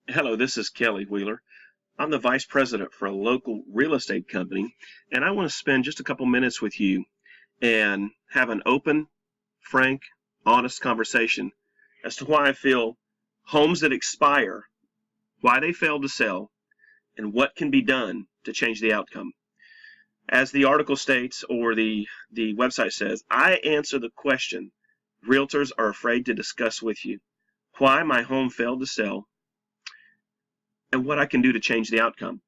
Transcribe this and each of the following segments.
Hello, this is Kelly Wheeler. I'm the vice president for a local real estate company, and I want to spend just a couple minutes with you and have an open, frank, honest conversation as to why I feel homes that expire, why they fail to sell, and what can be done to change the outcome. As the article states, or the website says, I answer the question realtors are afraid to discuss with you: why my home failed to sell and what I can do to change the outcome.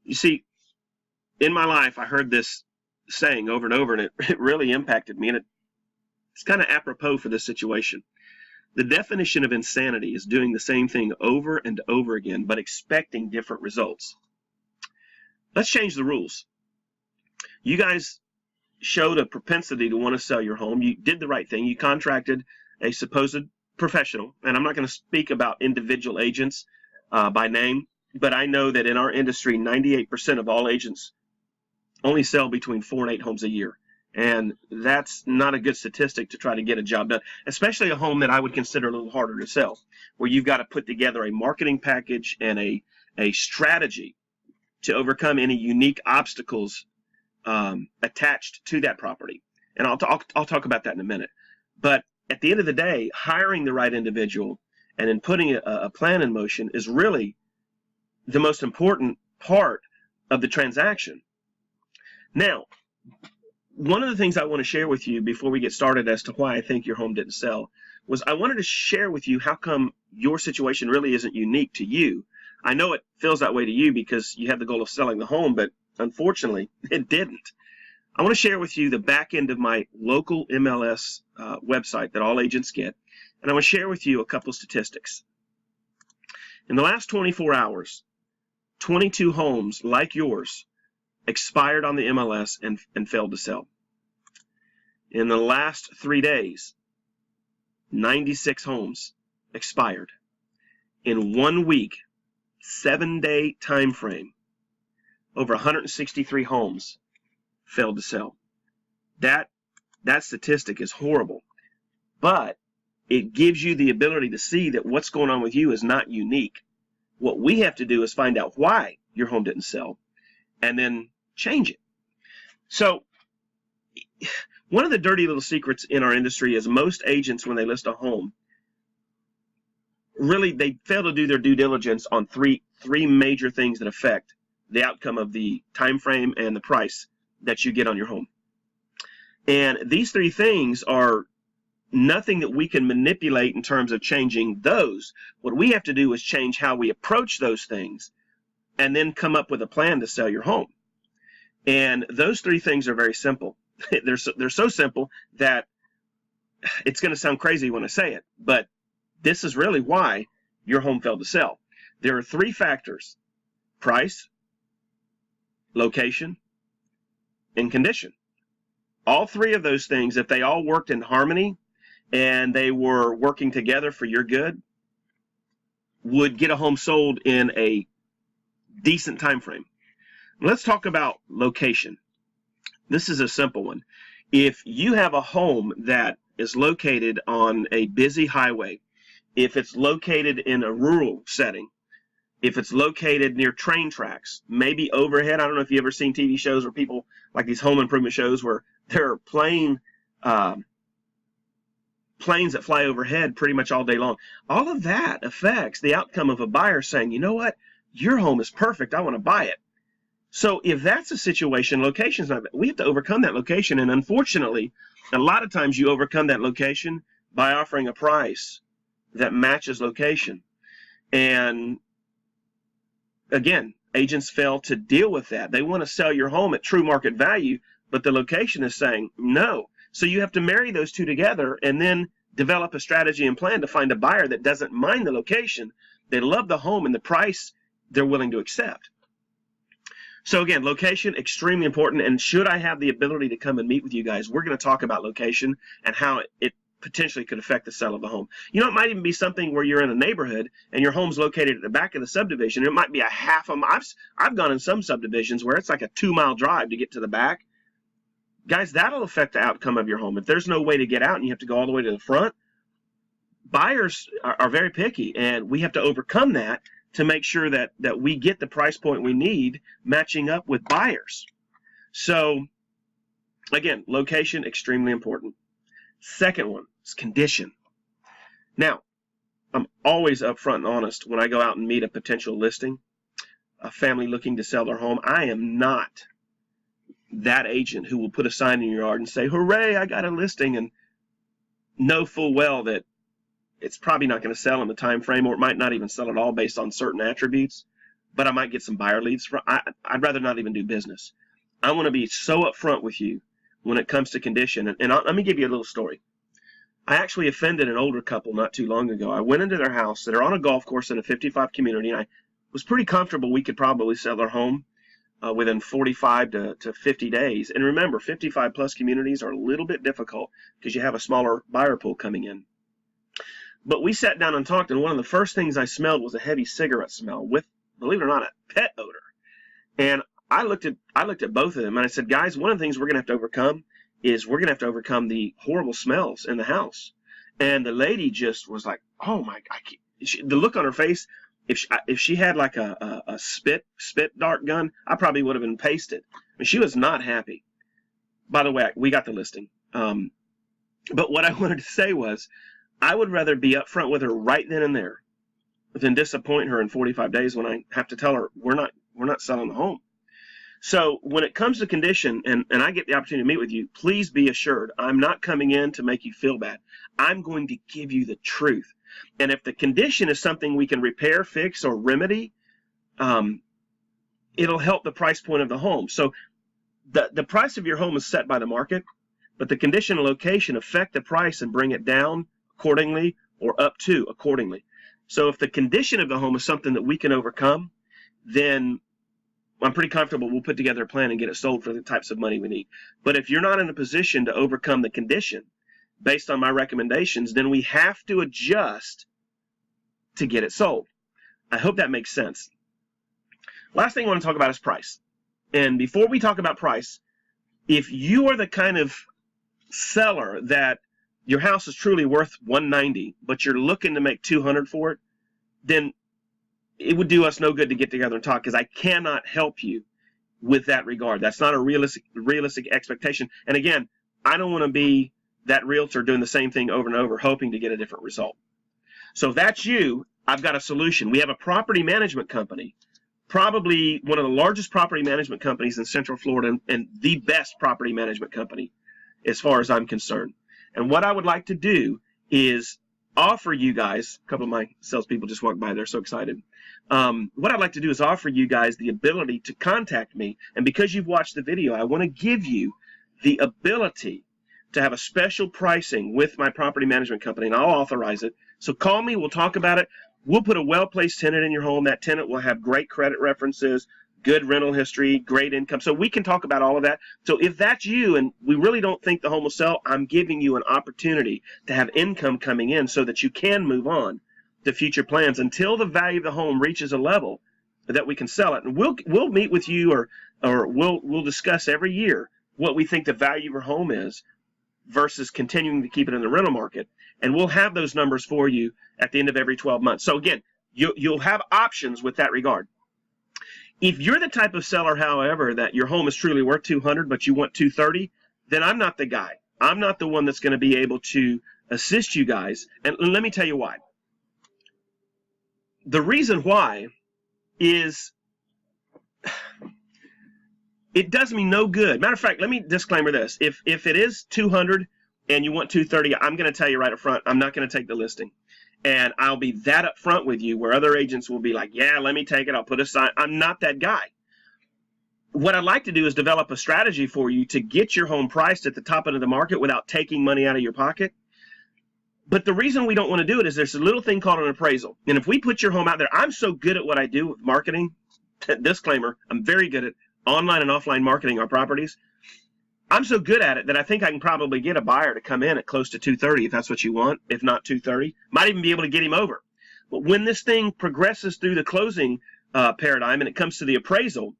You see, in my life, I heard this saying over and over, and it really impacted me, and it's kind of apropos for this situation. The definition of insanity is doing the same thing over and over again, but expecting different results. Let's change the rules. You guys showed a propensity to want to sell your home. You did the right thing. You contracted a supposed professional, and I'm not going to speak about individual agents by name, but I know that in our industry, 98% of all agents only sell between 4 and 8 homes a year. And that's not a good statistic to try to get a job done, especially a home that I would consider a little harder to sell, where you've got to put together a marketing package and a strategy to overcome any unique obstacles attached to that property. And I'll talk about that in a minute. But at the end of the day, hiring the right individual and then putting a plan in motion is really the most important part of the transaction. Now, one of the things I want to share with you before we get started as to why I think your home didn't sell was I wanted to share with you how come your situation really isn't unique to you. I know it feels that way to you because you have the goal of selling the home, but unfortunately, it didn't. I want to share with you the back end of my local MLS website that all agents get, and I want to share with you a couple statistics. In the last 24 hours, 22 homes like yours expired on the MLS and failed to sell. In the last 3 days, 96 homes expired. In 1 week, 7-day time frame, over 163 homes failed to sell. That statistic is horrible, but it gives you the ability to see that what's going on with you is not unique. What we have to do is find out why your home didn't sell and then change it. So one of the dirty little secrets in our industry is most agents, when they list a home, really they fail to do their due diligence on three major things that affect the outcome of the time frame and the price that you get on your home. And these 3 things are nothing that we can manipulate in terms of changing those. What we have to do is change how we approach those things and then come up with a plan to sell your home. And those 3 things are very simple. They're so simple that it's going to sound crazy when I say it, but this is really why your home failed to sell. There are 3 factors: price, location, and condition. All 3 of those things, if they all worked in harmony and they were working together for your good, would get a home sold in a decent time frame. Let's talk about location. This is a simple one. If you have a home that is located on a busy highway, if it's located in a rural setting, if it's located near train tracks, maybe overhead. I don't know if you've ever seen TV shows where people, like these home improvement shows, where there are planes that fly overhead pretty much all day long. All of that affects the outcome of a buyer saying, you know what, your home is perfect, I want to buy it. So if that's a situation, location's not, we have to overcome that location. And unfortunately, a lot of times you overcome that location by offering a price that matches location. And again, agents fail to deal with that. They want to sell your home at true market value, but the location is saying no. So you have to marry those 2 together and then develop a strategy and plan to find a buyer that doesn't mind the location. They love the home and the price they're willing to accept. So again, location, extremely important. And should I have the ability to come and meet with you guys, we're going to talk about location and how it potentially could affect the sale of the home. You know, it might even be something where you're in a neighborhood and your home's located at the back of the subdivision. It might be a half a mile. I've gone in some subdivisions where it's like a 2-mile drive to get to the back. Guys, that'll affect the outcome of your home. If there's no way to get out and you have to go all the way to the front, buyers are very picky, and we have to overcome that to make sure that we get the price point we need matching up with buyers. So again, location, extremely important. Second one is condition. Now, I'm always upfront and honest when I go out and meet a potential listing, a family looking to sell their home. I am not that agent who will put a sign in your yard and say, hooray, I got a listing, and know full well that it's probably not going to sell in the time frame, or it might not even sell at all based on certain attributes, but I might get some buyer leads. I'd rather not even do business. I want to be so upfront with you when it comes to condition. And let me give you a little story. I actually offended an older couple not too long ago. I went into their house. They're on a golf course in a 55 community, and I was pretty comfortable we could probably sell their home within 45 to 50 days. And remember, 55 plus communities are a little bit difficult because you have a smaller buyer pool coming in. But we sat down and talked, and one of the first things I smelled was a heavy cigarette smell with, believe it or not, a pet odor. And I looked at both of them, and I said, guys, one of the things we're going to have to overcome is we're going to have to overcome the horrible smells in the house. And the lady just was like, oh my, the look on her face, if she had like a spit dart gun, I probably would have been pasted. I mean, she was not happy. By the way, we got the listing. But what I wanted to say was, I would rather be upfront with her right then and there than disappoint her in 45 days when I have to tell her we're not selling the home. So when it comes to condition, and I get the opportunity to meet with you, please be assured I'm not coming in to make you feel bad. I'm going to give you the truth. And if the condition is something we can repair, fix, or remedy, it'll help the price point of the home. So the price of your home is set by the market, but the condition and location affect the price and bring it down accordingly or up to accordingly. So if the condition of the home is something that we can overcome, then I'm pretty comfortable we'll put together a plan and get it sold for the types of money we need. But if you're not in a position to overcome the condition based on my recommendations, then we have to adjust to get it sold. I hope that makes sense. Last thing I want to talk about is price. And before we talk about price, if you are the kind of seller that your house is truly worth $190, but you're looking to make $200 for it, then it would do us no good to get together and talk, because I cannot help you with that regard. That's not a realistic expectation. And again, I don't want to be that realtor doing the same thing over and over, hoping to get a different result. So if that's you, I've got a solution. We have a property management company, probably one of the largest property management companies in Central Florida, and the best property management company as far as I'm concerned. And what I would like to do is offer you guys, a couple of my salespeople just walked by, they're so excited. What I'd like to do is offer you guys the ability to contact me. And because you've watched the video, I want to give you the ability to have a special pricing with my property management company, and I'll authorize it. So call me, we'll talk about it. We'll put a well-placed tenant in your home. That tenant will have great credit references, good rental history, great income. So we can talk about all of that. So if that's you and we really don't think the home will sell, I'm giving you an opportunity to have income coming in so that you can move on to future plans until the value of the home reaches a level that we can sell it. And we'll meet with you, or we'll discuss every year what we think the value of our home is versus continuing to keep it in the rental market. And we'll have those numbers for you at the end of every 12 months. So again, you'll have options with that regard. If you're the type of seller, however, that your home is truly worth $200, but you want $230, then I'm not the guy. I'm not the one that's going to be able to assist you guys. And let me tell you why. The reason why is it does me no good. Matter of fact, let me disclaimer this. If it is $200 and you want $230, I'm going to tell you right up front, I'm not going to take the listing. And I'll be that up front with you, where other agents will be like, yeah, let me take it. I'll put a sign. I'm not that guy. What I'd like to do is develop a strategy for you to get your home priced at the top end of the market without taking money out of your pocket. But the reason we don't want to do it is there's a little thing called an appraisal. And if we put your home out there, I'm so good at what I do with marketing. Disclaimer, I'm very good at online and offline marketing our properties. I'm so good at it that I think I can probably get a buyer to come in at close to $230 if that's what you want, if not $230. Might even be able to get him over. But when this thing progresses through the closing paradigm and it comes to the appraisal,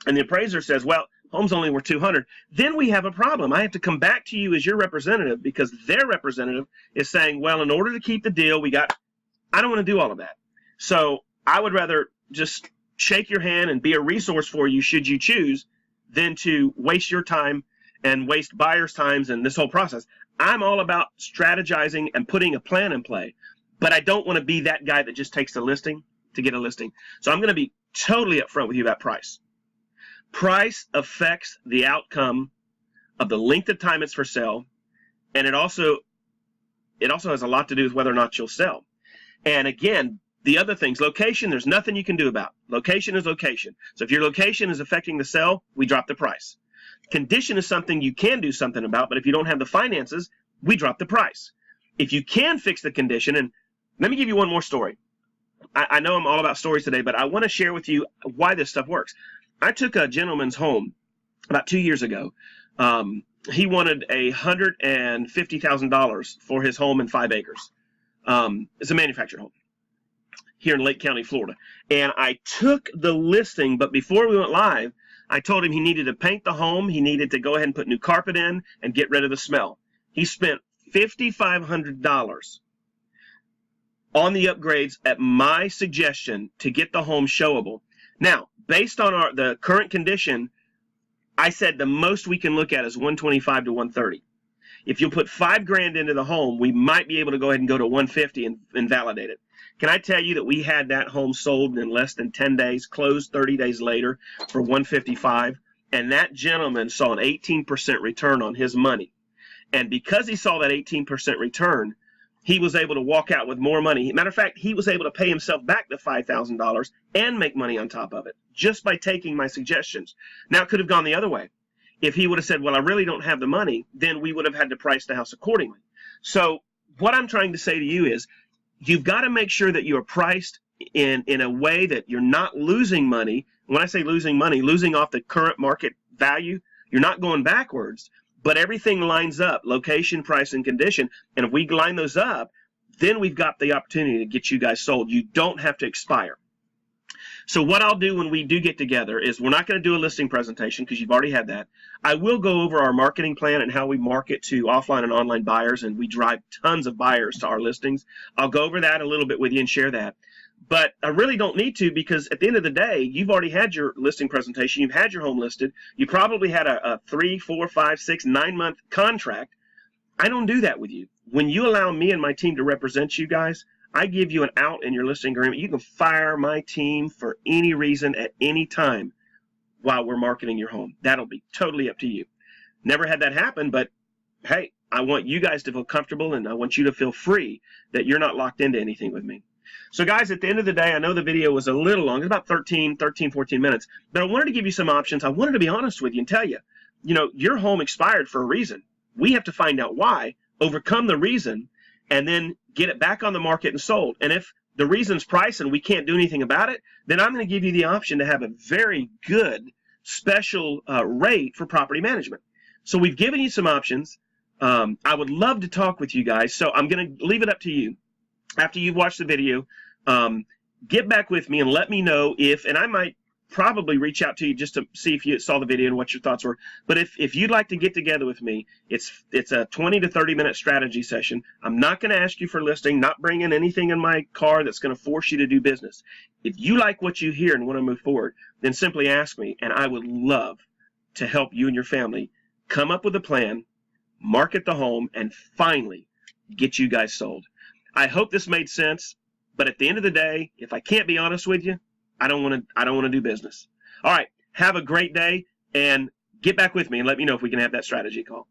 and the appraiser says, well, home's only worth 200, then we have a problem. I have to come back to you as your representative because their representative is saying, well, in order to keep the deal, I don't want to do all of that. So I would rather just shake your hand and be a resource for you should you choose than to waste your time and waste buyers' times and this whole process. I'm all about strategizing and putting a plan in play, but I don't want to be that guy that just takes the listing to get a listing. So I'm going to be totally upfront with you about price. Price affects the outcome of the length of time it's for sale, and it also has a lot to do with whether or not you'll sell. And again, the other things, location, there's nothing you can do about. Location is location. So if your location is affecting the sale, we drop the price. Condition is something you can do something about, but if you don't have the finances, we drop the price. If you can fix the condition, and let me give you one more story. I know I'm all about stories today, but I want to share with you why this stuff works. I took a gentleman's home about 2 years ago. He wanted $150,000 for his home in 5 acres. It's a manufactured home here in Lake County, Florida. And I took the listing, but before we went live, I told him he needed to paint the home. He needed to go ahead and put new carpet in and get rid of the smell. He spent $5,500 on the upgrades at my suggestion to get the home showable. Now, based on the current condition, I said the most we can look at is 125 to 130. If you put $5,000 into the home, we might be able to go ahead and go to 150 and validate it. Can I tell you that we had that home sold in less than 10 days, closed 30 days later for 155, and that gentleman saw an 18% return on his money. And because he saw that 18% return, he was able to walk out with more money. Matter of fact, he was able to pay himself back the $5,000 and make money on top of it just by taking my suggestions. Now, it could have gone the other way. If he would have said, well, I really don't have the money, then we would have had to price the house accordingly. So what I'm trying to say to you is you've got to make sure that you are priced in a way that you're not losing money. When I say losing money, losing off the current market value, you're not going backwards. But everything lines up, location, price, and condition. And if we line those up, then we've got the opportunity to get you guys sold. You don't have to expire. So what I'll do when we do get together is we're not going to do a listing presentation because you've already had that. I will go over our marketing plan and how we market to offline and online buyers, and we drive tons of buyers to our listings. I'll go over that a little bit with you and share that. But I really don't need to because at the end of the day, you've already had your listing presentation. You've had your home listed. You probably had a 3, 4, 5, 6, 9-month contract. I don't do that with you. When you allow me and my team to represent you guys, I give you an out in your listing agreement. You can fire my team for any reason at any time while we're marketing your home. That'll be totally up to you. Never had that happen, but hey, I want you guys to feel comfortable and I want you to feel free that you're not locked into anything with me. So guys, at the end of the day, I know the video was a little long. It's about 13, 14 minutes. But I wanted to give you some options. I wanted to be honest with you and tell you, your home expired for a reason. We have to find out why, overcome the reason, and then get it back on the market and sold. And if the reason's price and we can't do anything about it, then I'm going to give you the option to have a very good special rate for property management. So we've given you some options. I would love to talk with you guys. So I'm going to leave it up to you. After you've watched the video, get back with me and let me know if, and I might probably reach out to you just to see if you saw the video and what your thoughts were. But if you'd like to get together with me, it's a 20 to 30 minute strategy session. I'm not going to ask you for listing, not bringing anything in my car that's going to force you to do business. If you like what you hear and want to move forward, then simply ask me, and I would love to help you and your family come up with a plan, market the home, and finally get you guys sold. I hope this made sense, but at the end of the day, if I can't be honest with you, I don't want to do business. All right, have a great day and get back with me and let me know if we can have that strategy call.